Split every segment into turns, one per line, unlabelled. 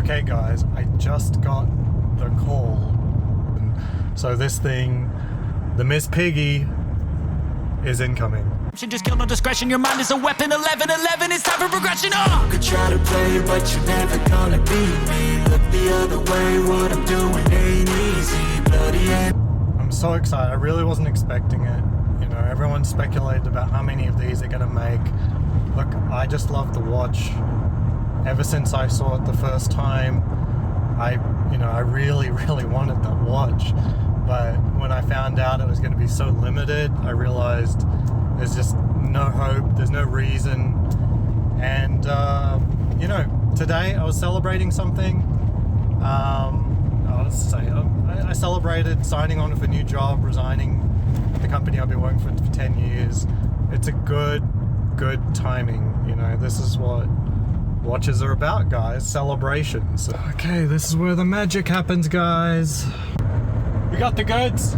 Okay guys, I just got the call. So this thing, the Miss Piggy, is incoming.
Just kill no discretion, your mind is a weapon. 11-11, it's time for progression. Oh!
Could try to play, but you're never gonna beat me. Look the other way, what I'm doing ain't easy. Bloody end.
I'm so excited. I really wasn't expecting it. You know, everyone speculated about how many of these they're gonna make. Look, I just love the watch. Ever since I saw it the first time, I really wanted that watch. But when I found out it was going to be so limited, I realized there's just no hope, there's no reason. And, today I was celebrating something. I celebrated signing on for a new job, resigning the company I've been working for 10 years. It's a good timing. You know, this is what watches are about, guys. Celebrations. Okay, this is where the magic happens, guys. We got the goods.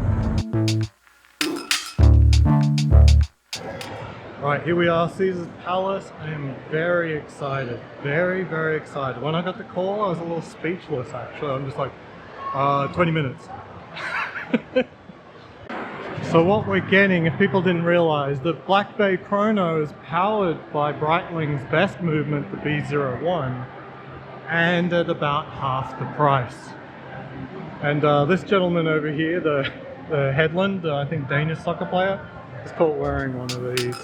Right, here we are, Caesar's Palace. I am very excited. Very excited. When I got the call, I was a little speechless, actually. I'm just like, 20 minutes. So what we're getting, if people didn't realize, the Black Bay Chrono is powered by Breitling's best movement, the B01, and at about half the price. And this gentleman over here, the Headland, I think Danish soccer player, is caught wearing one of these.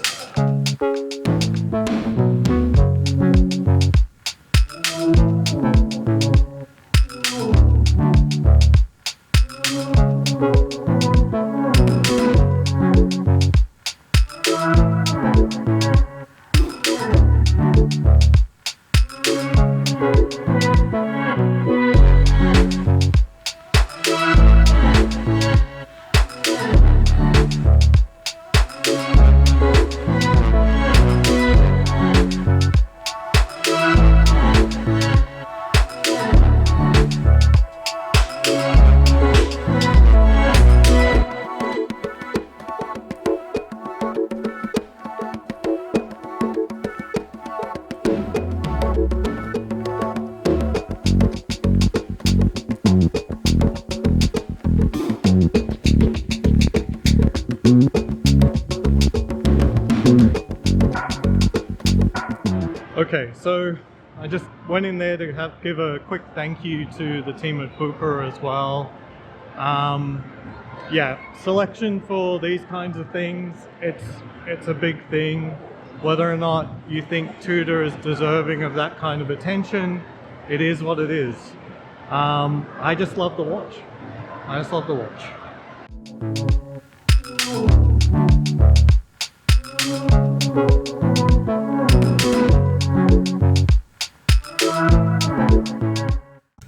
Okay, so I just went in there to give a quick thank you to the team at Tudor as well. Yeah, selection for these kinds of things, it's a big thing. Whether or not you think Tudor is deserving of that kind of attention, it is what it is. I just love the watch. I just love the watch.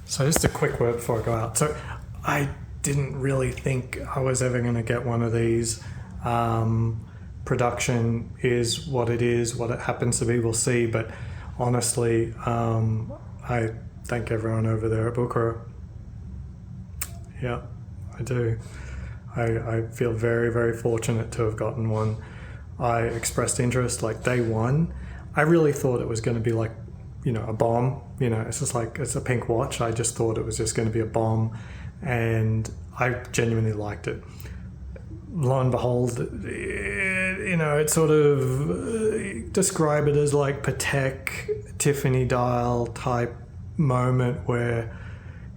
So just a quick word before I go out. So I didn't really think I was ever going to get one of these. Production is what it is, what it happens to be, we'll see. But honestly, I thank everyone over there at Booker. Yeah, I do. I feel very fortunate to have gotten one. I expressed interest like day one. I really thought it was going to be like, you know, a bomb. You know, it's just like, it's a pink watch. I just thought it was just going to be a bomb, and I genuinely liked it. Lo and behold, you know, it sort of describe it as like Patek Tiffany dial type moment where,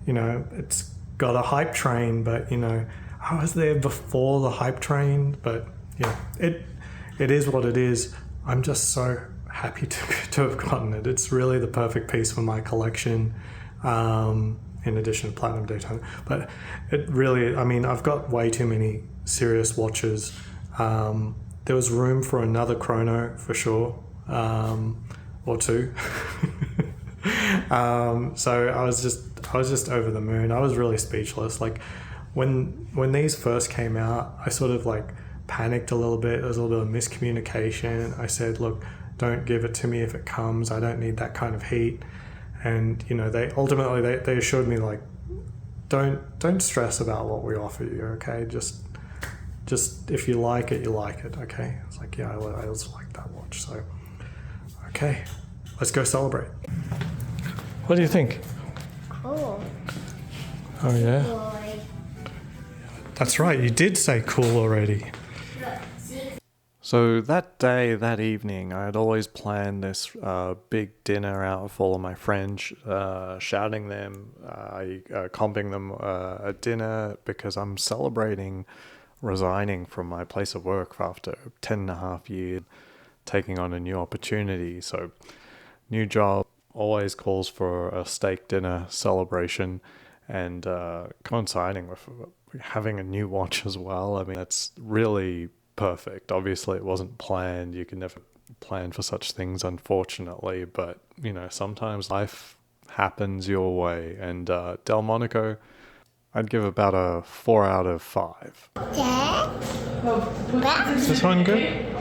you know, it's got a hype train, but you know, I was there before the hype train. But yeah, it is what it is. I'm just so happy to have gotten it. It's really the perfect piece for my collection, in addition to Platinum Daytona. But it really, I mean, I've got way too many serious watches. There was room for another Chrono for sure, or two. So I was just over the moon. I was really speechless. Like when these first came out, I sort of like panicked a little bit. There was a little bit of miscommunication. I said, look, don't give it to me if it comes. I don't need that kind of heat. And you know, they ultimately they assured me like, don't stress about what we offer you. Okay, just if you like it, you like it. Okay. It's like, yeah, I also like that watch. So okay, let's go celebrate. What do you think?
Cool.
Oh yeah?
Boy.
That's right, you did say cool already. So that day, that evening, I had always planned this big dinner out with all of my friends, shouting them, comping them a dinner because I'm celebrating resigning from my place of work after 10.5 years, taking on a new opportunity. So new job always calls for a steak dinner celebration, and coinciding with having a new watch as well. I mean, that's really perfect. Obviously it wasn't planned. You can never plan for such things, unfortunately, but you know, sometimes life happens your way. And Delmonico, I'd give about a 4 out of 5.
Dad?
Is this one good?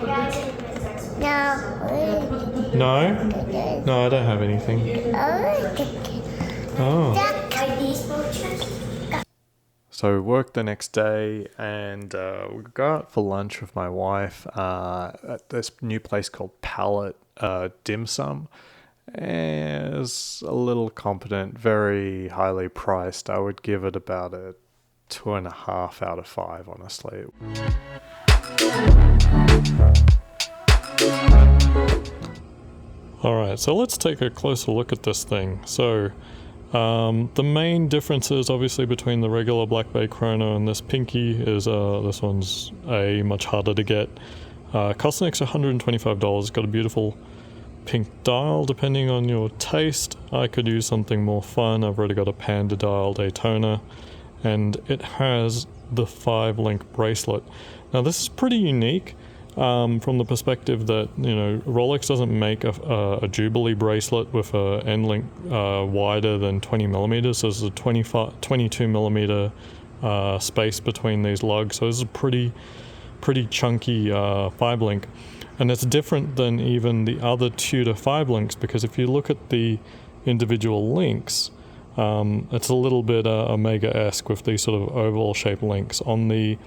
No.
No? No, I don't have anything. Oh.
Are these poachers?
So work the next day, and we go out for lunch with my wife at this new place called Palette Dim Sum. It's a little competent, very highly priced. I would give it about a 2.5 out of 5, honestly. Alright, so let's take a closer look at this thing. So the main differences obviously between the regular Black Bay Chrono and this Pinky is this one's much harder to get. Costs an extra $125, got a beautiful pink dial depending on your taste. I could use something more fun. I've already got a Panda dial Daytona, and it has the 5-link bracelet. Now this is pretty unique from the perspective that, you know, Rolex doesn't make a Jubilee bracelet with a end link wider than 20 millimeters. So there's a 22 millimeter space between these lugs. So this is a pretty chunky 5-link. And it's different than even the other Tudor 5-links, because if you look at the individual links, it's a little bit Omega-esque with these sort of oval shaped links. On the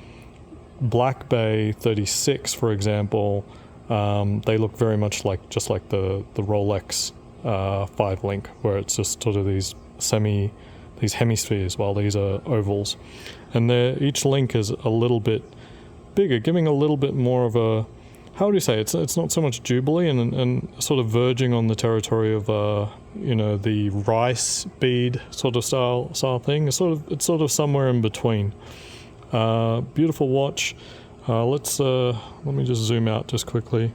Black Bay 36, for example, they look very much like the Rolex 5-link, where it's just sort of these hemispheres, while these are ovals, and each link is a little bit bigger, giving a little bit more of a, how would you say, it's not so much Jubilee and sort of verging on the territory of you know, the rice bead sort of style thing. It's sort of somewhere in between. Beautiful watch. Let me just zoom out just quickly,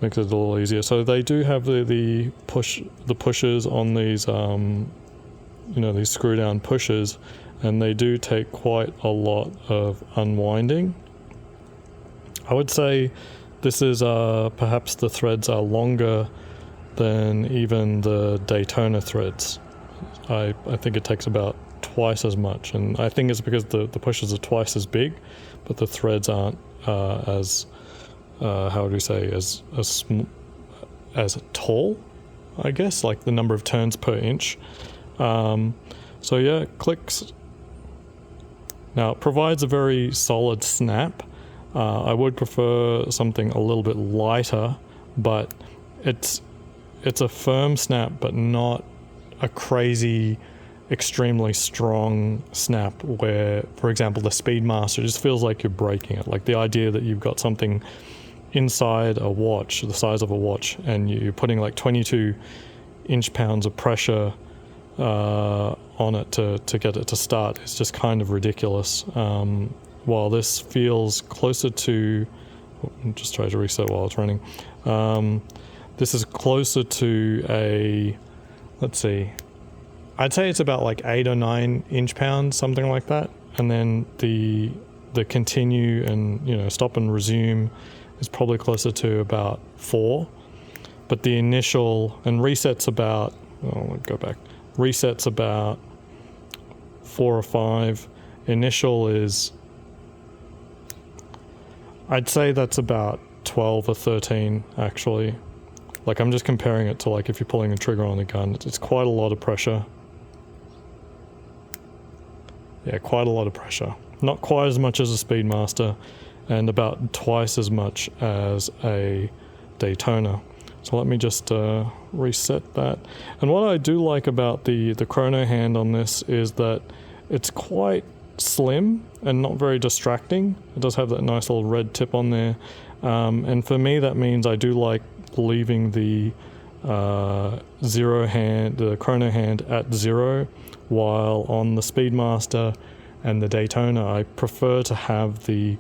makes it a little easier. So they do have the pushers on these you know, these screw down pushers, and they do take quite a lot of unwinding. I would say this is perhaps the threads are longer than even the Daytona threads. I think it takes about twice as much, and I think it's because the pushers are twice as big, but the threads aren't as how would we say, as tall, I guess, like the number of turns per inch. So yeah, clicks. Now it provides a very solid snap. I would prefer something a little bit lighter, but it's a firm snap, but not a crazy, extremely strong snap where, for example, the Speedmaster just feels like you're breaking it. Like the idea that you've got something inside a watch, the size of a watch, and you're putting like 22 inch-pounds of pressure on it to get it to start is just kind of ridiculous. While this feels closer to, just try to reset while it's running. This is closer to a, let's see, I'd say it's about like 8 or 9 inch-pounds, something like that. And then the continue and, you know, stop and resume is probably closer to about 4. But the initial and resets about, go back. Resets about 4 or 5. Initial is, I'd say that's about 12 or 13 actually. Like I'm just comparing it to like if you're pulling a trigger on a gun, it's quite a lot of pressure. Yeah, quite a lot of pressure. Not quite as much as a Speedmaster, and about twice as much as a Daytona. So let me just reset that. And what I do like about the chrono hand on this is that it's quite slim and not very distracting. It does have that nice little red tip on there. And for me, that means I do like leaving the zero hand, the chrono hand at 0, while on the Speedmaster and the Daytona, I prefer to have the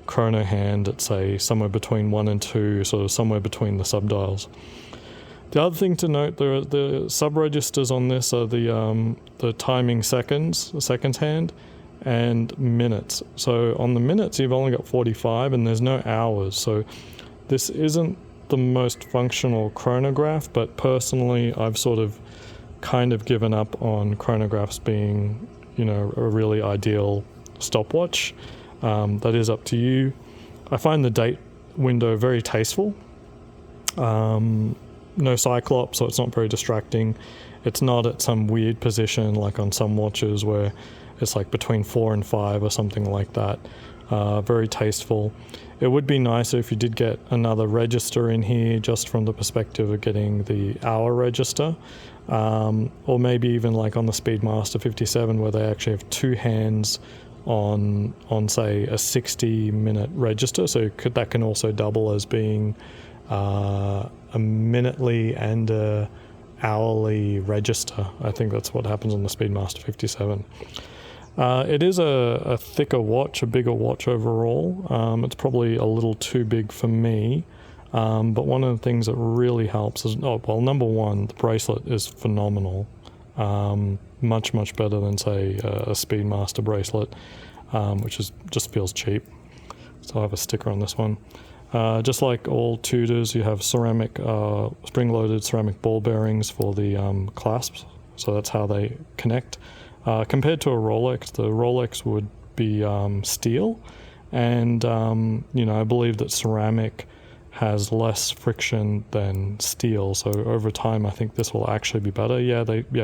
chrono hand at, say, somewhere between 1 and 2, sort of somewhere between the subdials. The other thing to note, the sub-registers on this are the timing seconds, the seconds hand, and minutes. So on the minutes, you've only got 45, and there's no hours. So this isn't the most functional chronograph, but personally, I've sort of kind of given up on chronographs being, you know, a really ideal stopwatch. That is up to you. I find the date window very tasteful. No cyclops, so it's not very distracting. It's not at some weird position like on some watches where it's like between 4 and 5 or something like that. Very tasteful. It would be nicer if you did get another register in here, just from the perspective of getting the hour register. Or maybe even like on the Speedmaster 57, where they actually have 2 hands on say a 60-minute register, so that can also double as being a minutely and a hourly register. I think that's what happens on the Speedmaster 57. It is a thicker watch, a bigger watch overall. It's probably a little too big for me, but one of the things that really helps is, number one, the bracelet is phenomenal. Much better than, say, a Speedmaster bracelet, which just feels cheap. So I have a sticker on this one. Just like all Tudors, you have ceramic, spring-loaded ceramic ball bearings for the clasps, so that's how they connect. Compared to a Rolex, the Rolex would be steel, and I believe that ceramic has less friction than steel, so over time I think this will actually be better.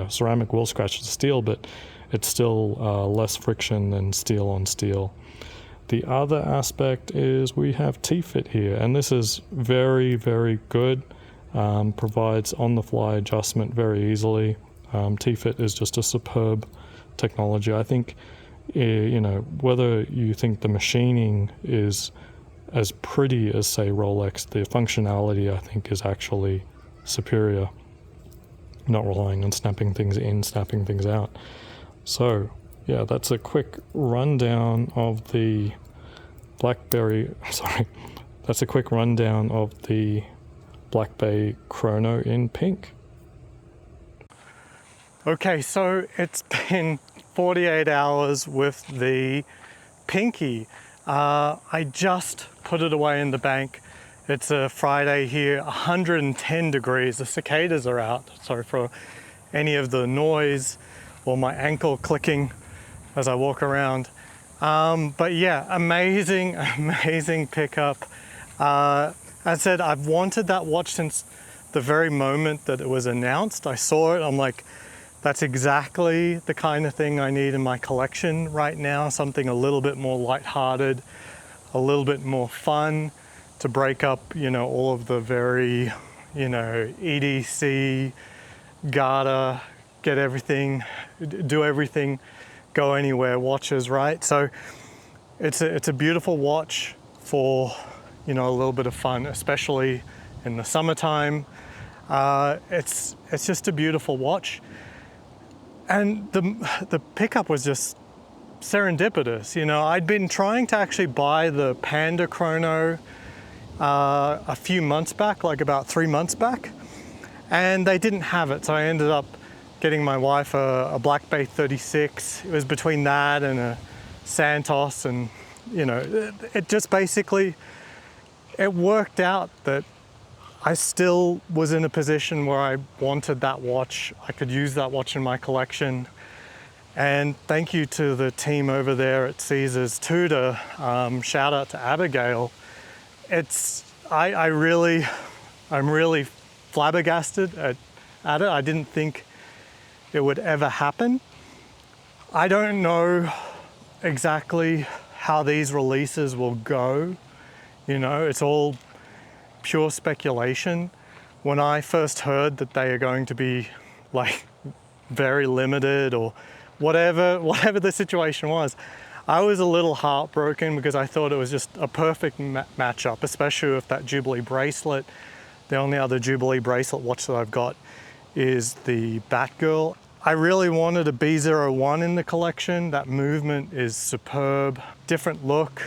Ceramic will scratch the steel, but it's still less friction than steel on steel. The other aspect is we have T-Fit here, and this is very, very good. Provides on-the-fly adjustment very easily. T-Fit is just a superb technology. I think, whether you think the machining is as pretty as, say, Rolex, the functionality, I think, is actually superior. Not relying on snapping things in, snapping things out. So, yeah, that's a quick rundown of the that's a quick rundown of the Black Bay Chrono in pink. Okay, so it's been 48 hours with the Pinky. I just put it away in the bank. It's a Friday here, 110 degrees. The cicadas are out. Sorry for any of the noise or my ankle clicking as I walk around. But yeah, amazing pickup. As I said, I've wanted that watch since the very moment that it was announced. I saw it, I'm like, that's exactly the kind of thing I need in my collection right now. Something a little bit more lighthearted, a little bit more fun to break up, all of the very, EDC, gotta get everything, do everything, go anywhere watches, right? So it's a beautiful watch for, a little bit of fun, especially in the summertime. It's just a beautiful watch. And the pickup was just serendipitous. I'd been trying to actually buy the Panda Chrono a few months back, like about 3 months back, and they didn't have it. So I ended up getting my wife a Black Bay 36. It was between that and a Santos, and it just basically, it worked out that I still was in a position where I wanted that watch. I could use that watch in my collection. And thank you to the team over there at Caesars Tudor. Shout out to Abigail. I'm really flabbergasted at it. I didn't think it would ever happen. I don't know exactly how these releases will go. It's all pure speculation, when I first heard that they are going to be like very limited or whatever the situation was, I was a little heartbroken because I thought it was just a perfect matchup, especially with that Jubilee bracelet. The only other Jubilee bracelet watch that I've got is the Batgirl. I really wanted a B01 in the collection. That movement is superb. Different look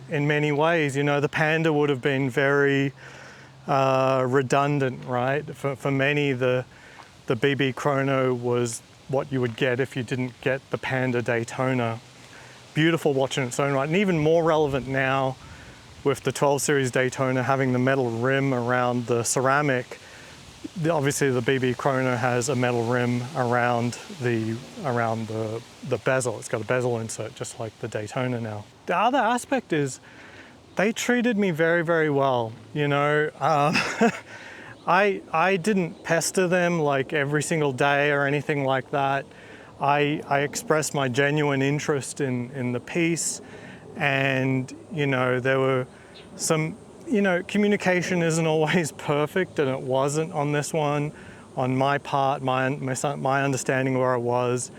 in many ways. You know, the Panda would have been very redundant, right? For many, the BB Chrono was what you would get if you didn't get the Panda Daytona. Beautiful watch in its own right, and even more relevant now with the 12 Series Daytona having the metal rim around the ceramic. Obviously the BB Chrono has a metal rim around the bezel. It's got a bezel insert just like the Daytona now. The other aspect is they treated me very, very well. You know, I didn't pester them like every single day or anything like that. I expressed my genuine interest in the piece, and you know, there were some, you know, communication isn't always perfect, and it wasn't on this one. On my part, my understanding of where I was,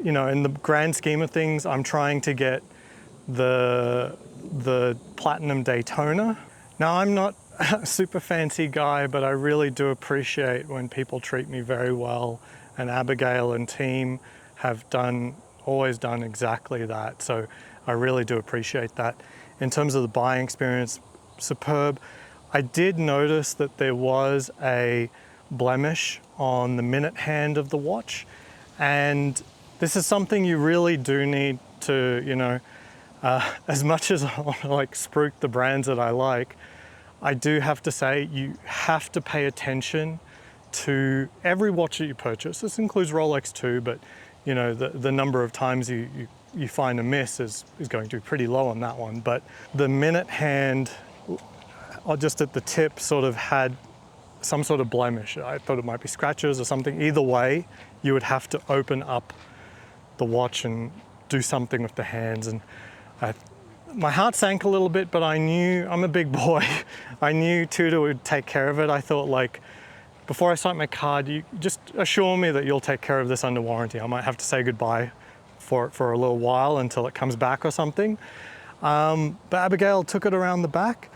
you know, in the grand scheme of things, I'm trying to get the Platinum Daytona. Now, I'm not a super fancy guy, but I really do appreciate when people treat me very well, and Abigail and team have always done exactly that. So I really do appreciate that. In terms of the buying experience, superb. I did notice that there was a blemish on the minute hand of the watch, and this is something you really do need to, you know, as much as I want to like spruik the brands that I like, I do have to say you have to pay attention to every watch that you purchase. This includes Rolex too, but you know, the number of times you find a miss is going to be pretty low on that one. But the minute hand, or just at the tip, sort of had some sort of blemish. I thought it might be scratches or something. Either way, you would have to open up the watch and do something with the hands. And my heart sank a little bit, but I knew, I'm a big boy, I knew Tudor would take care of it. I thought, like, before I sign my card, you just assure me that you'll take care of this under warranty. I might have to say goodbye for it for a little while until it comes back or something. But Abigail took it around the back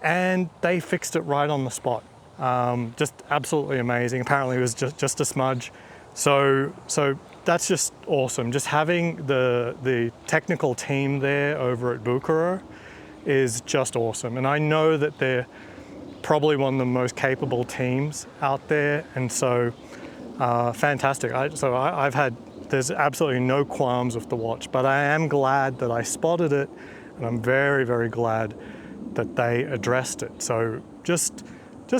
and they fixed it right on the spot. Just absolutely amazing. Apparently it was just a smudge. So that's just awesome. Just having the technical team there over at Bucherer is just awesome. And I know that they're probably one of the most capable teams out there. And so fantastic. There's absolutely no qualms with the watch, but I am glad that I spotted it, and I'm very, very glad that they addressed it. So just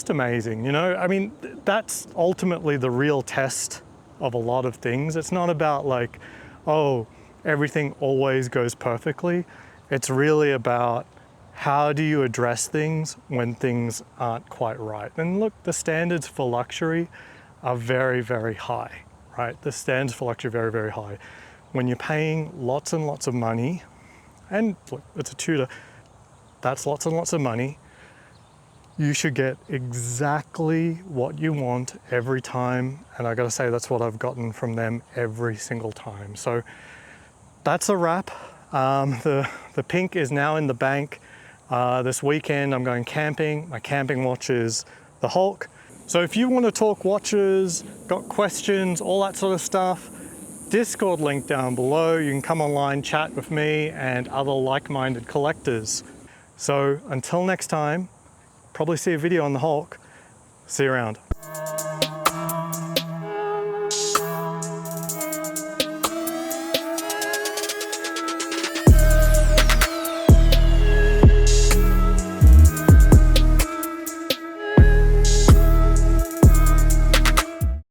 amazing, you know? I mean, that's ultimately the real test of a lot of things. It's not about like, oh, everything always goes perfectly. It's really about how do you address things when things aren't quite right. And look, the standards for luxury are very, very high, right? The standards for luxury are very, very high. When you're paying lots and lots of money, and look, it's a Tudor, that's lots and lots of money, you should get exactly what you want every time. And I gotta say, that's what I've gotten from them every single time. So that's a wrap. The pink is now in the bank. This weekend I'm going camping. My camping watch is the Hulk. So if you want to talk watches, got questions, all that sort of stuff, Discord link down below. You can come online, chat with me and other like-minded collectors. So until next time, probably see a video on the Hulk. See you around.